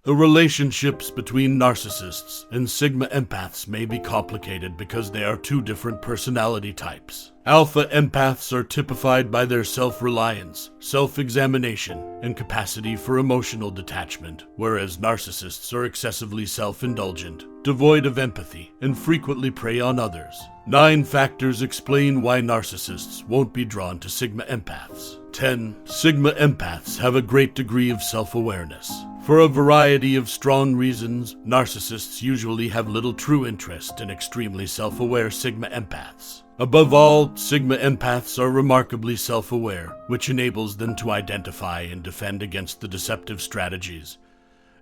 The relationships between narcissists and Sigma empaths may be complicated because they are two different personality types. Alpha empaths are typified by their self-reliance, self-examination, and capacity for emotional detachment, whereas narcissists are excessively self-indulgent, devoid of empathy, and frequently prey on others. 9 factors explain why narcissists won't be drawn to Sigma empaths. 10. Sigma empaths have a great degree of self-awareness. For a variety of strong reasons, narcissists usually have little true interest in extremely self-aware Sigma empaths. Above all, Sigma empaths are remarkably self-aware, which enables them to identify and defend against the deceptive strategies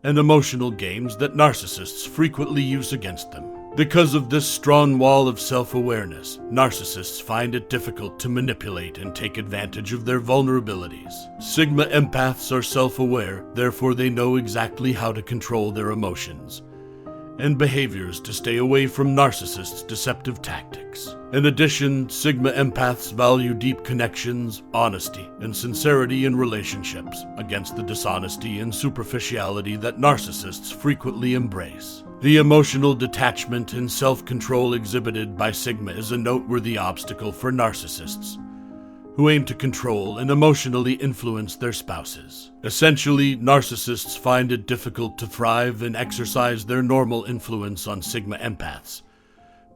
and emotional games that narcissists frequently use against them. Because of this strong wall of self-awareness, narcissists find it difficult to manipulate and take advantage of their vulnerabilities. Sigma empaths are self-aware, therefore they know exactly how to control their emotions and behaviors to stay away from narcissists' deceptive tactics. In addition, Sigma empaths value deep connections, honesty, and sincerity in relationships against the dishonesty and superficiality that narcissists frequently embrace. The emotional detachment and self-control exhibited by Sigma is a noteworthy obstacle for narcissists, who aim to control and emotionally influence their spouses. Essentially, narcissists find it difficult to thrive and exercise their normal influence on Sigma empaths,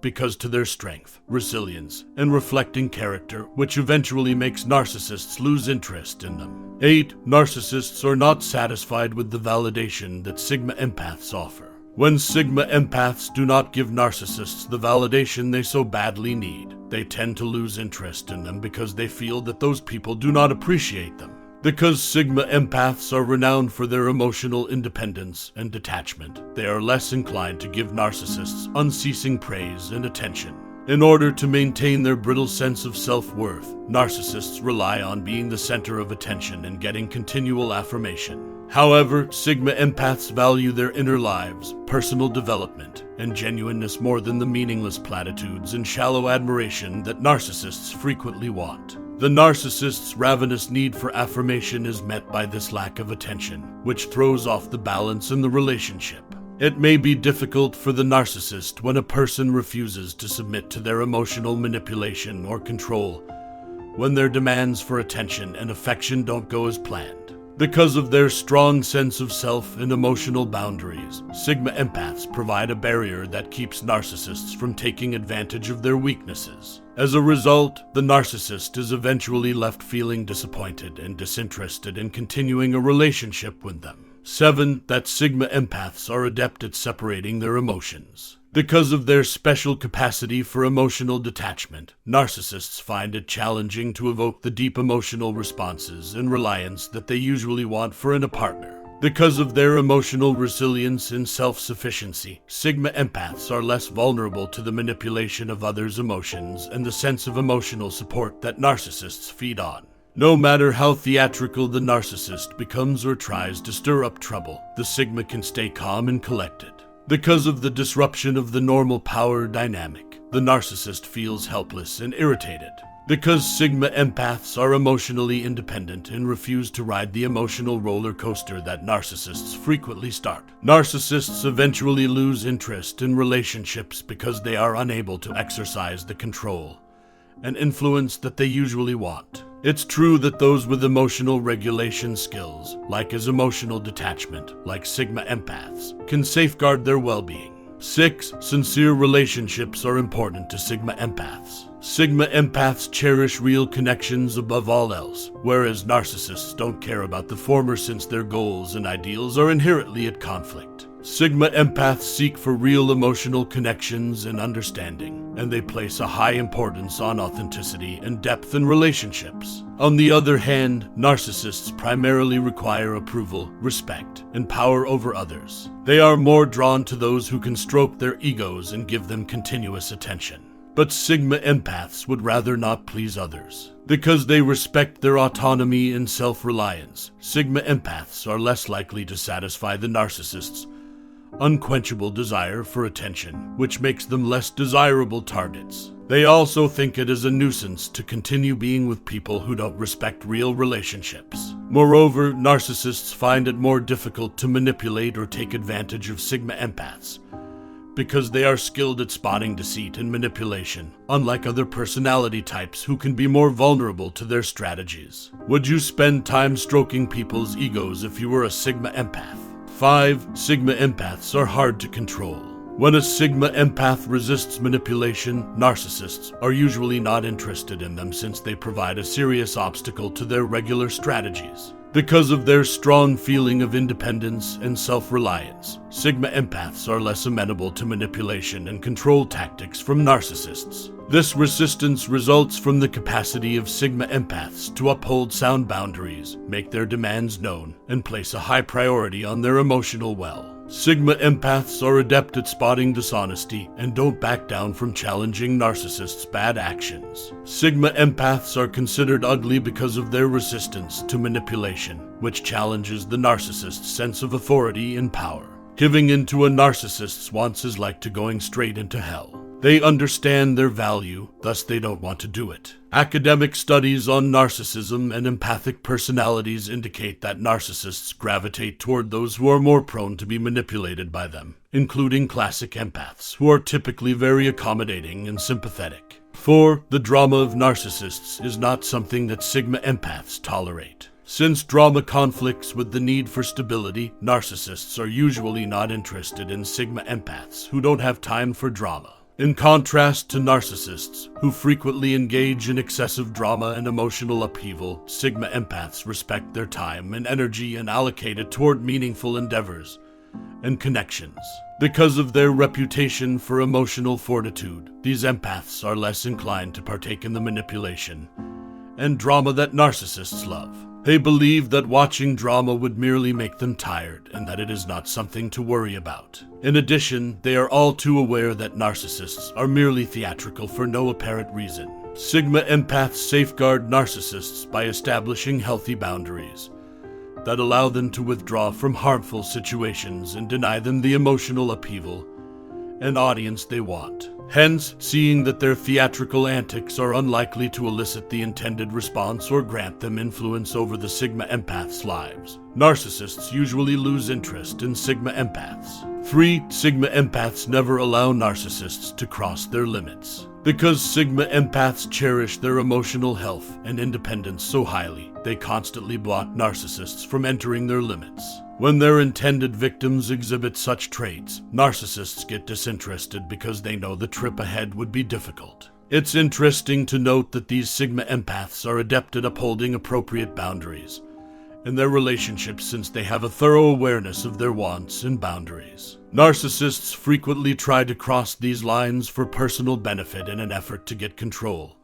because to their strength, resilience, and reflecting character, which eventually makes narcissists lose interest in them. 8. Narcissists are not satisfied with the validation that Sigma empaths offer. When Sigma empaths do not give narcissists the validation they so badly need, they tend to lose interest in them because they feel that those people do not appreciate them. Because Sigma empaths are renowned for their emotional independence and detachment, they are less inclined to give narcissists unceasing praise and attention. In order to maintain their brittle sense of self-worth, narcissists rely on being the center of attention and getting continual affirmation. However, Sigma empaths value their inner lives, personal development, and genuineness more than the meaningless platitudes and shallow admiration that narcissists frequently want. The narcissist's ravenous need for affirmation is met by this lack of attention, which throws off the balance in the relationship. It may be difficult for the narcissist when a person refuses to submit to their emotional manipulation or control, when their demands for attention and affection don't go as planned. Because of their strong sense of self and emotional boundaries, Sigma empaths provide a barrier that keeps narcissists from taking advantage of their weaknesses. As a result, the narcissist is eventually left feeling disappointed and disinterested in continuing a relationship with them. 7. That Sigma empaths are adept at separating their emotions. Because of their special capacity for emotional detachment, narcissists find it challenging to evoke the deep emotional responses and reliance that they usually want in a partner. Because of their emotional resilience and self-sufficiency, Sigma empaths are less vulnerable to the manipulation of others' emotions and the sense of emotional support that narcissists feed on. No matter how theatrical the narcissist becomes or tries to stir up trouble, the Sigma can stay calm and collected. Because of the disruption of the normal power dynamic, the narcissist feels helpless and irritated. Because Sigma empaths are emotionally independent and refuse to ride the emotional roller coaster that narcissists frequently start, narcissists eventually lose interest in relationships because they are unable to exercise the control and influence that they usually want. It's true that those with emotional regulation skills, like as emotional detachment, like Sigma empaths, can safeguard their well-being. 6. Sincere relationships are important to Sigma empaths. Sigma empaths cherish real connections above all else, whereas narcissists don't care about the former since their goals and ideals are inherently at conflict. Sigma empaths seek for real emotional connections and understanding, and they place a high importance on authenticity and depth in relationships. On the other hand, narcissists primarily require approval, respect, and power over others. They are more drawn to those who can stroke their egos and give them continuous attention. But Sigma empaths would rather not please others. Because they respect their autonomy and self-reliance, Sigma empaths are less likely to satisfy the narcissist's unquenchable desire for attention, which makes them less desirable targets. They also think it is a nuisance to continue being with people who don't respect real relationships. Moreover, narcissists find it more difficult to manipulate or take advantage of Sigma empaths because they are skilled at spotting deceit and manipulation, unlike other personality types who can be more vulnerable to their strategies. Would you spend time stroking people's egos if you were a Sigma empath? 5. Sigma empaths are hard to control. When a Sigma empath resists manipulation, narcissists are usually not interested in them since they provide a serious obstacle to their regular strategies. Because of their strong feeling of independence and self-reliance, Sigma empaths are less amenable to manipulation and control tactics from narcissists. This resistance results from the capacity of Sigma empaths to uphold sound boundaries, make their demands known, and place a high priority on their emotional well. Sigma empaths are adept at spotting dishonesty and don't back down from challenging narcissists' bad actions. Sigma empaths are considered ugly because of their resistance to manipulation, which challenges the narcissist's sense of authority and power. Giving in to a narcissist's wants is like to going straight into hell. They understand their value, thus they don't want to do it. Academic studies on narcissism and empathic personalities indicate that narcissists gravitate toward those who are more prone to be manipulated by them, including classic empaths, who are typically very accommodating and sympathetic. 4. The drama of narcissists is not something that Sigma empaths tolerate. Since drama conflicts with the need for stability, narcissists are usually not interested in Sigma empaths who don't have time for drama. In contrast to narcissists, who frequently engage in excessive drama and emotional upheaval, Sigma empaths respect their time and energy and allocate it toward meaningful endeavors and connections. Because of their reputation for emotional fortitude, these empaths are less inclined to partake in the manipulation and drama that narcissists love. They believe that watching drama would merely make them tired and that it is not something to worry about. In addition, they are all too aware that narcissists are merely theatrical for no apparent reason. Sigma empaths safeguard narcissists by establishing healthy boundaries that allow them to withdraw from harmful situations and deny them the emotional upheaval and audience they want. Hence, seeing that their theatrical antics are unlikely to elicit the intended response or grant them influence over the Sigma empaths' lives, narcissists usually lose interest in Sigma empaths. 3. Sigma empaths never allow narcissists to cross their limits. Because Sigma empaths cherish their emotional health and independence so highly, they constantly block narcissists from entering their limits. When their intended victims exhibit such traits, narcissists get disinterested because they know the trip ahead would be difficult. It's interesting to note that these Sigma empaths are adept at upholding appropriate boundaries in their relationships since they have a thorough awareness of their wants and boundaries. Narcissists frequently try to cross these lines for personal benefit in an effort to get control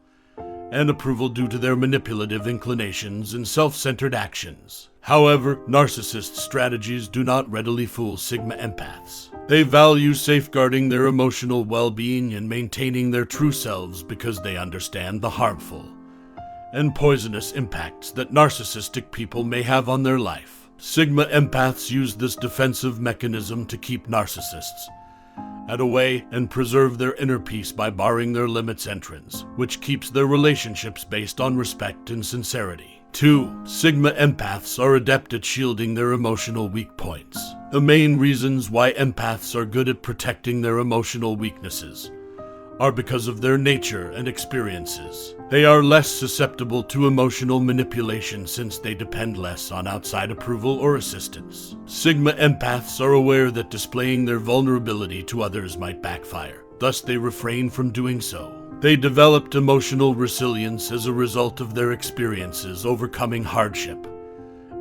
and approval due to their manipulative inclinations and self-centered actions. However, narcissist strategies do not readily fool Sigma empaths. They value safeguarding their emotional well-being and maintaining their true selves because they understand the harmful and poisonous impacts that narcissistic people may have on their life. Sigma empaths use this defensive mechanism to keep narcissists at away and preserve their inner peace by barring their limits entrance, which keeps their relationships based on respect and sincerity. 2. Sigma empaths are adept at shielding their emotional weak points. The main reasons why empaths are good at protecting their emotional weaknesses are because of their nature and experiences. They are less susceptible to emotional manipulation since they depend less on outside approval or assistance. Sigma empaths are aware that displaying their vulnerability to others might backfire, thus they refrain from doing so. They developed emotional resilience as a result of their experiences overcoming hardship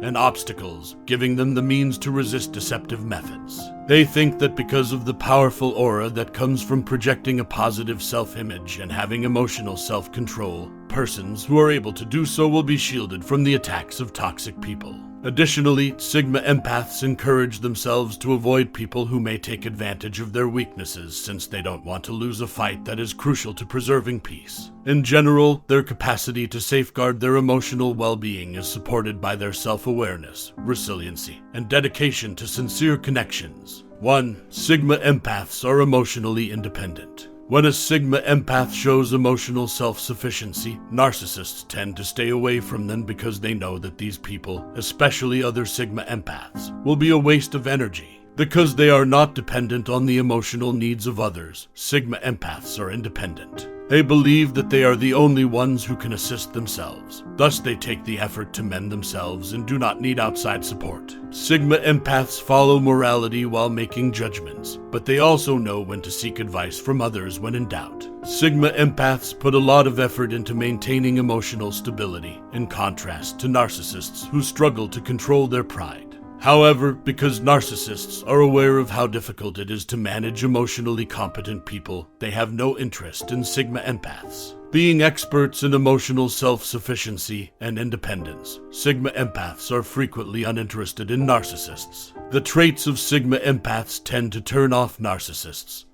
and obstacles, giving them the means to resist deceptive methods. They think that because of the powerful aura that comes from projecting a positive self-image and having emotional self-control, persons who are able to do so will be shielded from the attacks of toxic people. Additionally, Sigma empaths encourage themselves to avoid people who may take advantage of their weaknesses since they don't want to lose a fight that is crucial to preserving peace. In general, their capacity to safeguard their emotional well-being is supported by their self-awareness, resiliency, and dedication to sincere connections. 1. Sigma empaths are emotionally independent. When a Sigma empath shows emotional self-sufficiency, narcissists tend to stay away from them because they know that these people, especially other Sigma empaths, will be a waste of energy. Because they are not dependent on the emotional needs of others, Sigma empaths are independent. They believe that they are the only ones who can assist themselves. Thus, they take the effort to mend themselves and do not need outside support. Sigma empaths follow morality while making judgments, but they also know when to seek advice from others when in doubt. Sigma empaths put a lot of effort into maintaining emotional stability, in contrast to narcissists who struggle to control their pride. However, because narcissists are aware of how difficult it is to manage emotionally competent people, they have no interest in Sigma empaths. Being experts in emotional self-sufficiency and independence, Sigma empaths are frequently uninterested in narcissists. The traits of Sigma empaths tend to turn off narcissists,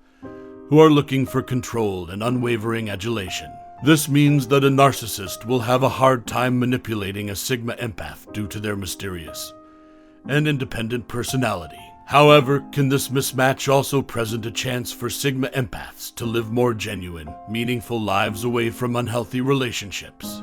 who are looking for control and unwavering adulation. This means that a narcissist will have a hard time manipulating a Sigma empath due to their mysterious and independent personality. However, can this mismatch also present a chance for Sigma empaths to live more genuine, meaningful lives away from unhealthy relationships?